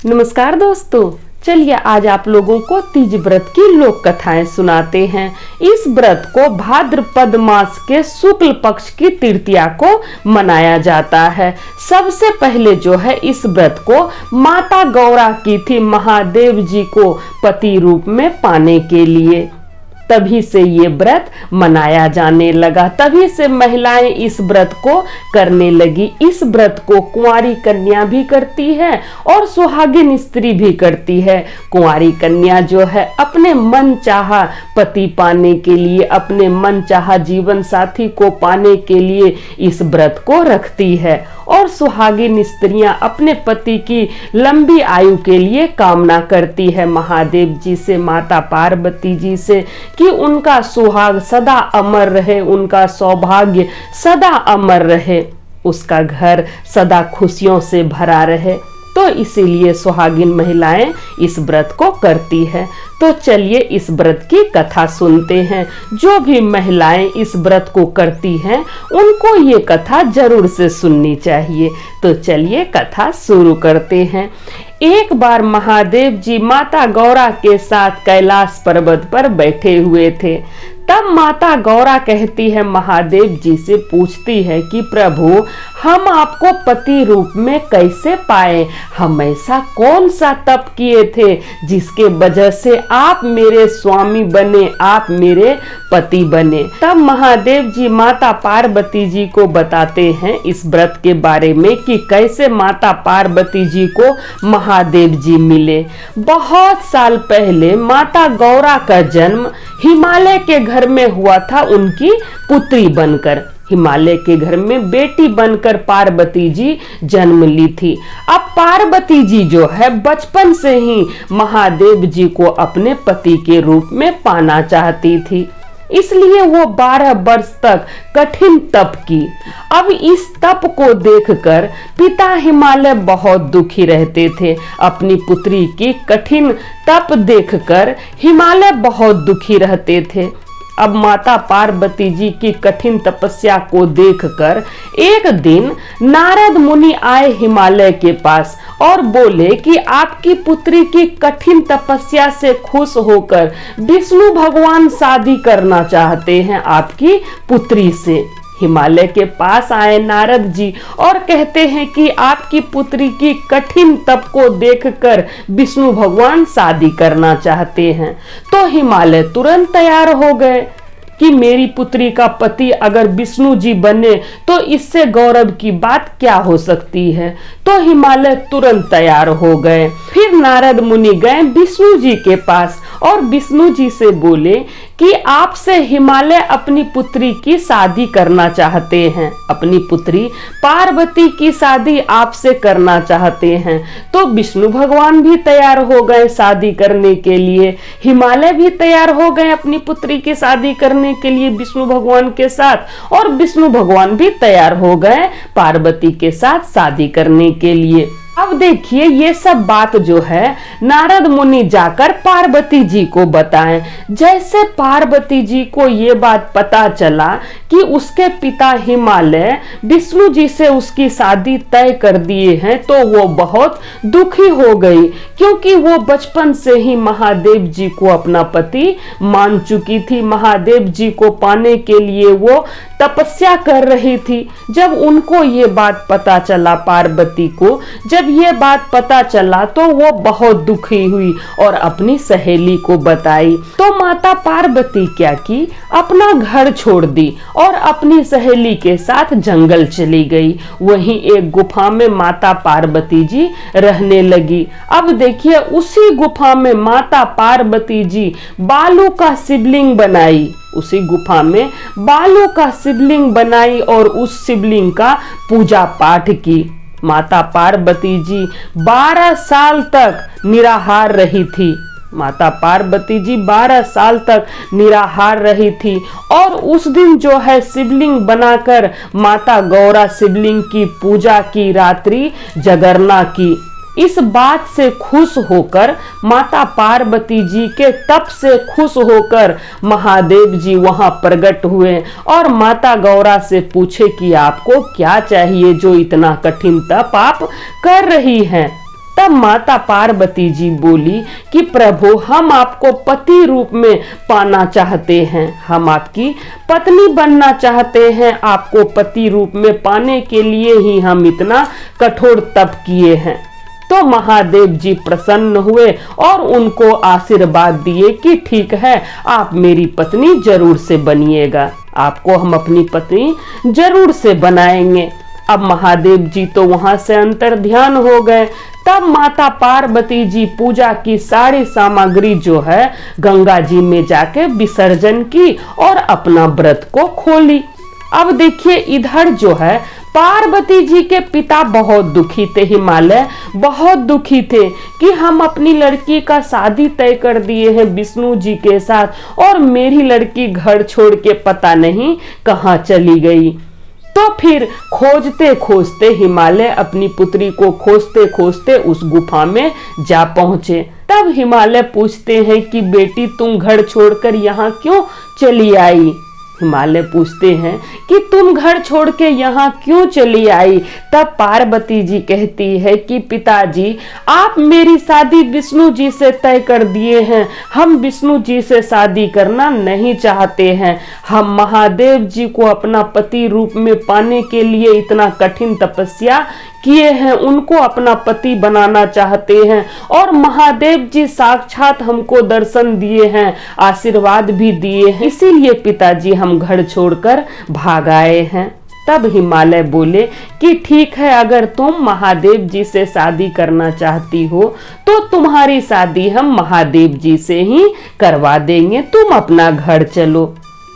नमस्कार दोस्तों, चलिए आज आप लोगों को तीज व्रत की लोक कथाएं सुनाते हैं। इस व्रत को भाद्रपद मास के शुक्ल पक्ष की तृतीया को मनाया जाता है। सबसे पहले जो है इस व्रत को माता गौरा की थी महादेव जी को पति रूप में पाने के लिए। तभी से ये व्रत मनाया जाने लगा, तभी से महिलाएं इस व्रत को करने लगी। इस व्रत को कुंवारी कन्या भी करती है और सुहागिन स्त्री भी करती है। कुंवारी कन्या जो है अपने मन चाहा पति पाने के लिए, अपने मन चाहा जीवन साथी को पाने के लिए इस व्रत को रखती है और सुहागिन स्त्रियां अपने पति की लंबी आयु के लिए कामना करती है महादेव जी से, माता पार्वती जी से कि उनका सुहाग सदा अमर रहे, उनका सौभाग्य सदा अमर रहे, उसका घर सदा खुशियों से भरा रहे। तो इसीलिए सुहागिन महिलाएं इस व्रत को करती है। तो चलिए इस व्रत की कथा सुनते हैं। जो भी महिलाएं इस व्रत को करती हैं उनको ये कथा जरूर से सुननी चाहिए। तो चलिए कथा शुरू करते हैं। एक बार महादेव जी माता गौरा के साथ कैलाश पर्वत पर बैठे हुए थे। तब माता गौरा कहती है महादेव जी से, पूछती है कि प्रभु हम आपको पति रूप में कैसे पाए? हम ऐसा कौन सा तप किए थे जिसके वजह से आप मेरे स्वामी बने, आप मेरे पति बने? तब महादेव जी माता पार्वती जी को बताते हैं इस व्रत के बारे में कि कैसे माता पार्वती जी को महादेव जी मिले। बहुत साल पहले माता गौरा का जन्म हिमालय के घर में हुआ था, उनकी पुत्री बनकर। हिमालय के घर में बेटी बनकर पार्वती जी जन्म ली थी। अब पार्वती जी जो है बचपन से ही महादेव जी को अपने पति के रूप में पाना चाहती थी, इसलिए वो 12 वर्ष तक कठिन तप की। अब इस तप को देखकर पिता हिमालय बहुत दुखी रहते थे। अपनी पुत्री की कठिन तप देखकर हिमालय बहुत दुखी रहते थे। अब माता पार्वती जी की कठिन तपस्या को देखकर एक दिन नारद मुनि आए हिमालय के पास और बोले कि आपकी पुत्री की कठिन तपस्या से खुश होकर विष्णु भगवान शादी करना चाहते हैं आपकी पुत्री से। हिमालय के पास आए नारद जी और कहते हैं कि आपकी पुत्री की कठिन तप को देखकर विष्णु भगवान शादी करना चाहते हैं। तो हिमालय तुरंत तैयार हो गए कि मेरी पुत्री का पति अगर विष्णु जी बने तो इससे गौरव की बात क्या हो सकती है। तो हिमालय तुरंत तैयार हो गए। फिर नारद मुनि गए विष्णु जी के पास और विष्णु जी से बोले कि आपसे हिमालय अपनी पुत्री की शादी करना चाहते हैं, अपनी पुत्री पार्वती की शादी आपसे करना चाहते हैं। तो विष्णु भगवान भी तैयार हो गए शादी करने के लिए, हिमालय भी तैयार हो गए अपनी पुत्री की शादी करने के लिए विष्णु भगवान के साथ, और विष्णु भगवान भी तैयार हो गए पार्वती के साथ शादी करने के लिए। अब देखिए ये सब बात जो है नारद मुनि जाकर पार्वती जी को बताएं। जैसे पार्वती जी को ये बात पता चला कि उसके पिता हिमालय विष्णु जी से उसकी शादी तय कर दिए हैं तो वो बहुत दुखी हो गई, क्योंकि वो बचपन से ही महादेव जी को अपना पति मान चुकी थी। महादेव जी को पाने के लिए वो तपस्या कर रही थी। जब उनको ये बात पता चला, पार्वती को जब ये बात पता चला तो वो बहुत दुखी हुई और अपनी सहेली को बताई। तो माता पार्वती क्या की, अपना घर छोड़ दी और अपनी सहेली के साथ जंगल चली गई। वहीं एक गुफा में माता पार्वती जी रहने लगी। अब देखिए उसी गुफा में माता पार्वती जी बालू का शिवलिंग बनाई, उसी गुफा में बालू का शिवलिंग बनाई और उस शिवलिंग का पूजा पाठ की। माता पार्वती जी 12 साल तक निराहार रही थी। माता पार्वती जी 12 साल तक निराहार रही थी और उस दिन जो है शिवलिंग बनाकर माता गौरा शिवलिंग की पूजा की, रात्रि जागरणा की। इस बात से खुश होकर माता पार्वती जी के तप से खुश होकर महादेव जी वहां प्रकट हुए और माता गौरा से पूछे कि आपको क्या चाहिए जो इतना कठिन तप आप कर रही हैं। तब माता पार्वती जी बोली कि प्रभु, हम आपको पति रूप में पाना चाहते हैं, हम आपकी पत्नी बनना चाहते हैं। आपको पति रूप में पाने के लिए ही हम इतना कठोर तप किए हैं। तो महादेव जी प्रसन्न हुए और उनको आशीर्वाद दिए कि ठीक है, आप मेरी पत्नी जरूर से बनिएगा, आपको हम अपनी पत्नी जरूर से बनाएंगे। अब महादेव जी तो वहां से अंतर ध्यान हो गए। तब माता पार्वती जी पूजा की सारी सामग्री जो है गंगा जी में जाके विसर्जन की और अपना व्रत को खोली। अब देखिए इधर जो है पार्वती जी के पिता बहुत दुखी थे, हिमालय बहुत दुखी थे कि हम अपनी लड़की का शादी तय कर दिए हैं विष्णु जी के साथ और मेरी लड़की घर छोड़ के पता नहीं कहाँ चली गई। तो फिर खोजते खोजते हिमालय अपनी पुत्री को खोजते खोजते उस गुफा में जा पहुंचे। तब हिमालय पूछते हैं कि बेटी, तुम घर छोड़कर यहाँ क्यों चली आई? हिमालय पूछते हैं कि तुम घर छोड़ के यहाँ क्यों चली आई? तब पार्वती जी कहती है कि पिताजी, आप मेरी शादी विष्णु जी से तय कर दिए हैं, हम विष्णु जी से शादी करना नहीं चाहते हैं। हम महादेव जी को अपना पति रूप में पाने के लिए इतना कठिन तपस्या किए हैं, उनको अपना पति बनाना चाहते हैं और महादेव जी साक्षात हमको दर्शन दिए हैं, आशीर्वाद भी दिए हैं, इसीलिए पिताजी हम घर छोड़कर भाग आए हैं। तब हिमालय बोले कि ठीक है, अगर तुम महादेव जी से शादी करना चाहती हो तो तुम्हारी शादी हम महादेव जी से ही करवा देंगे, तुम अपना घर चलो।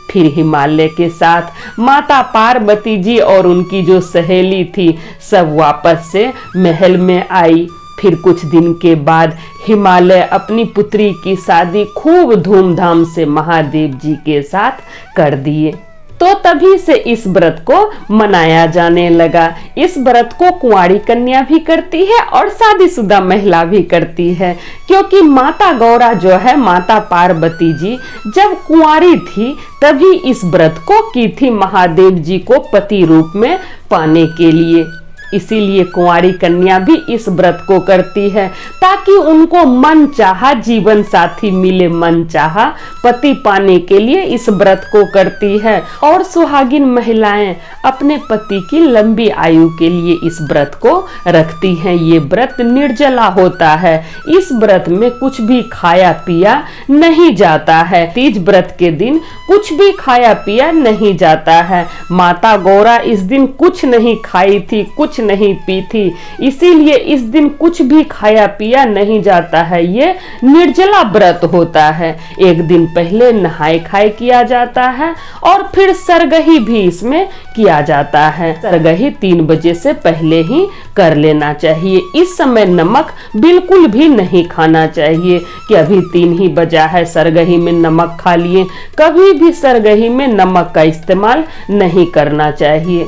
फिर हिमालय के साथ माता पार्वती जी और उनकी जो सहेली थी सब वापस से महल में आई। फिर कुछ दिन के बाद हिमालय अपनी पुत्री की शादी खूब धूमधाम से महादेव जी के साथ कर दिए। तो तभी से इस व्रत को मनाया जाने लगा। इस व्रत को कुंवारी कन्या भी करती है और शादीशुदा महिला भी करती है, क्योंकि माता गौरा जो है, माता पार्वती जी जब कुंवारी थी तभी इस व्रत को की थी महादेव जी को पति रूप में पाने के लिए। इसीलिए कुंवारी कन्या भी इस व्रत को करती है ताकि उनको मन चाहा जीवन साथी मिले, मन चाहा पति पाने के लिए इस व्रत को करती है। और सुहागिन महिलाएं अपने पति की लंबी आयु के लिए इस व्रत को रखती हैं। ये व्रत निर्जला होता है, इस व्रत में कुछ भी खाया पिया नहीं जाता है। तीज व्रत के दिन कुछ भी खाया पिया नहीं जाता है। माता गौरा इस दिन कुछ नहीं खाई थी, कुछ नहीं पी थी, इसीलिए इस दिन कुछ भी खाया पिया नहीं जाता है। ये निर्जला व्रत होता है। एक दिन पहले नहाए खाए किया जाता है और फिर सरगही भी इसमें किया जाता है। सरगही 3 बजे से पहले ही कर लेना चाहिए। इस समय नमक बिल्कुल भी नहीं खाना चाहिए कि अभी 3 ही बजा है, सरगही में नमक खा लिए। कभी भी सरगही में नमक का इस्तेमाल नहीं करना चाहिए।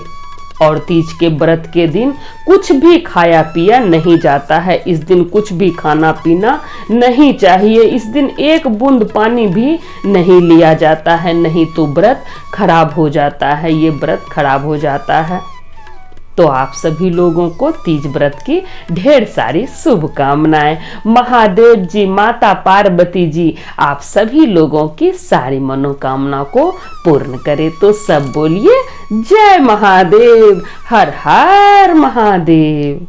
और तीज के व्रत के दिन कुछ भी खाया पिया नहीं जाता है। इस दिन कुछ भी खाना पीना नहीं चाहिए। इस दिन एक बूंद पानी भी नहीं लिया जाता है, नहीं तो व्रत खराब हो जाता है, ये व्रत खराब हो जाता है। तो आप सभी लोगों को तीज व्रत की ढेर सारी शुभकामनाएं। महादेव जी, माता पार्वती जी आप सभी लोगों की सारी मनोकामना को पूर्ण करे। तो सब बोलिए जय महादेव, हर हर महादेव।